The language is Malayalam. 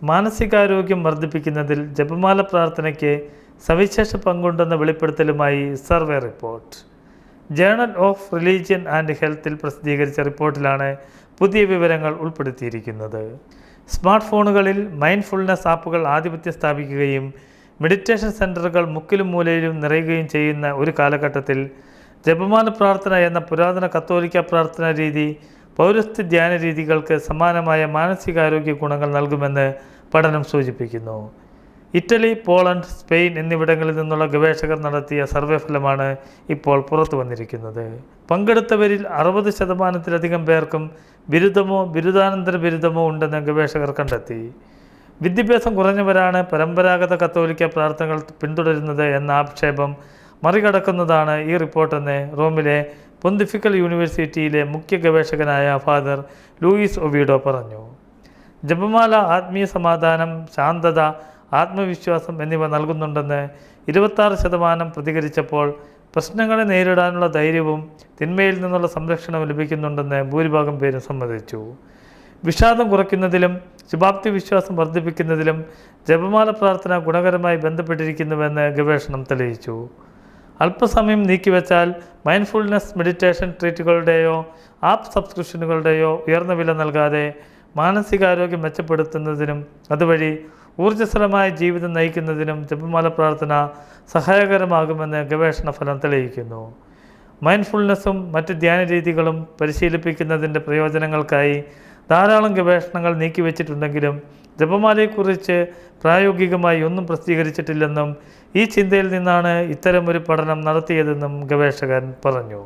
മാനസികാരോഗ്യം വർദ്ധിപ്പിക്കുന്നതിൽ ജപമാല പ്രാർത്ഥനയ്ക്ക് സവിശേഷ പങ്കുണ്ടെന്ന വെളിപ്പെടുത്തലുമായി survey report. Journal of religion and ഹെൽത്തിൽ പ്രസിദ്ധീകരിച്ച റിപ്പോർട്ടിലാണ് പുതിയ വിവരങ്ങൾ ഉൾപ്പെടുത്തിയിരിക്കുന്നത്. സ്മാർട്ട് ഫോണുകളിൽ മൈൻഡ്ഫുൾനെസ് ആപ്പുകൾ ആധിപത്യം സ്ഥാപിക്കുകയും മെഡിറ്റേഷൻ സെൻ്ററുകൾ മുക്കിലും മൂലയിലും നിറയുകയും ചെയ്യുന്ന ഒരു കാലഘട്ടത്തിൽ ജപമാല പ്രാർത്ഥന എന്ന പുരാതന കത്തോലിക്ക പ്രാർത്ഥനാ രീതി പൗരസ്ത്യ ധ്യാന രീതികൾക്ക് സമാനമായ മാനസികാരോഗ്യ ഗുണങ്ങൾ നൽകുമെന്ന് പഠനം സൂചിപ്പിക്കുന്നു. ഇറ്റലി, പോളണ്ട്, സ്പെയിൻ എന്നിവിടങ്ങളിൽ നിന്നുള്ള ഗവേഷകർ നടത്തിയ സർവേ ഫലമാണ് ഇപ്പോൾ പുറത്തു വന്നിരിക്കുന്നത്. പങ്കെടുത്തവരിൽ 60% പേർക്കും ബിരുദമോ ബിരുദാനന്തര ബിരുദമോ ഉണ്ടെന്ന് ഗവേഷകർ കണ്ടെത്തി. വിദ്യാഭ്യാസം കുറഞ്ഞവരാണ് പരമ്പരാഗത കത്തോലിക്ക പ്രാർത്ഥനകൾ പിന്തുടരുന്നത് എന്ന ആക്ഷേപം മറികടക്കുന്നതാണ് ഈ റിപ്പോർട്ടെന്ന് റോമിലെ പൊന്തിഫിക്കൽ യൂണിവേഴ്സിറ്റിയിലെ മുഖ്യ ഗവേഷകനായ ഫാദർ ലൂയിസ് ഒവീഡോ പറഞ്ഞു. ജപമാല ആത്മീയ സമാധാനം, ശാന്തത, ആത്മവിശ്വാസം എന്നിവ നൽകുന്നുണ്ടെന്ന് 26% പ്രതികരിച്ചപ്പോൾ പ്രശ്നങ്ങളെ നേരിടാനുള്ള ധൈര്യവും തിന്മയിൽ നിന്നുള്ള സംരക്ഷണവും ലഭിക്കുന്നുണ്ടെന്ന് ഭൂരിഭാഗം പേരും സമ്മതിച്ചു. വിഷാദം കുറയ്ക്കുന്നതിലും ശുഭാപ്തി വിശ്വാസം വർദ്ധിപ്പിക്കുന്നതിലും ജപമാല പ്രാർത്ഥന ഗുണകരമായി ബന്ധപ്പെട്ടിരിക്കുന്നുവെന്ന് ഗവേഷണം തെളിയിച്ചു. അല്പസമയം നീക്കിവെച്ചാൽ മൈൻഡ്ഫുൾനെസ് മെഡിറ്റേഷൻ ട്രീറ്റുകളുടെയോ ആപ്പ് സബ്സ്ക്രിപ്ഷനുകളുടെയോ ഉയർന്ന വില നൽകാതെ മാനസികാരോഗ്യം മെച്ചപ്പെടുത്തുന്നതിനും അതുവഴി ഊർജ്ജസ്വലമായ ജീവിതം നയിക്കുന്നതിനും ജപമാല പ്രാർത്ഥന സഹായകരമാകുമെന്ന് ഗവേഷണ ഫലം തെളിയിക്കുന്നു. മൈൻഡ്ഫുൾനെസ്സും മറ്റ് ധ്യാന രീതികളും പരിശീലിപ്പിക്കുന്നതിൻ്റെ പ്രയോജനങ്ങൾക്കായി ധാരാളം ഗവേഷണങ്ങൾ നീക്കിവെച്ചിട്ടുണ്ടെങ്കിലും ജപമാലയെക്കുറിച്ച് പ്രായോഗികമായി ഒന്നും പ്രസിദ്ധീകരിച്ചിട്ടില്ലെന്നും ഈ ചിന്തയിൽ നിന്നാണ് ഇത്തരമൊരു പഠനം നടത്തിയതെന്നും ഗവേഷകൻ പറഞ്ഞു.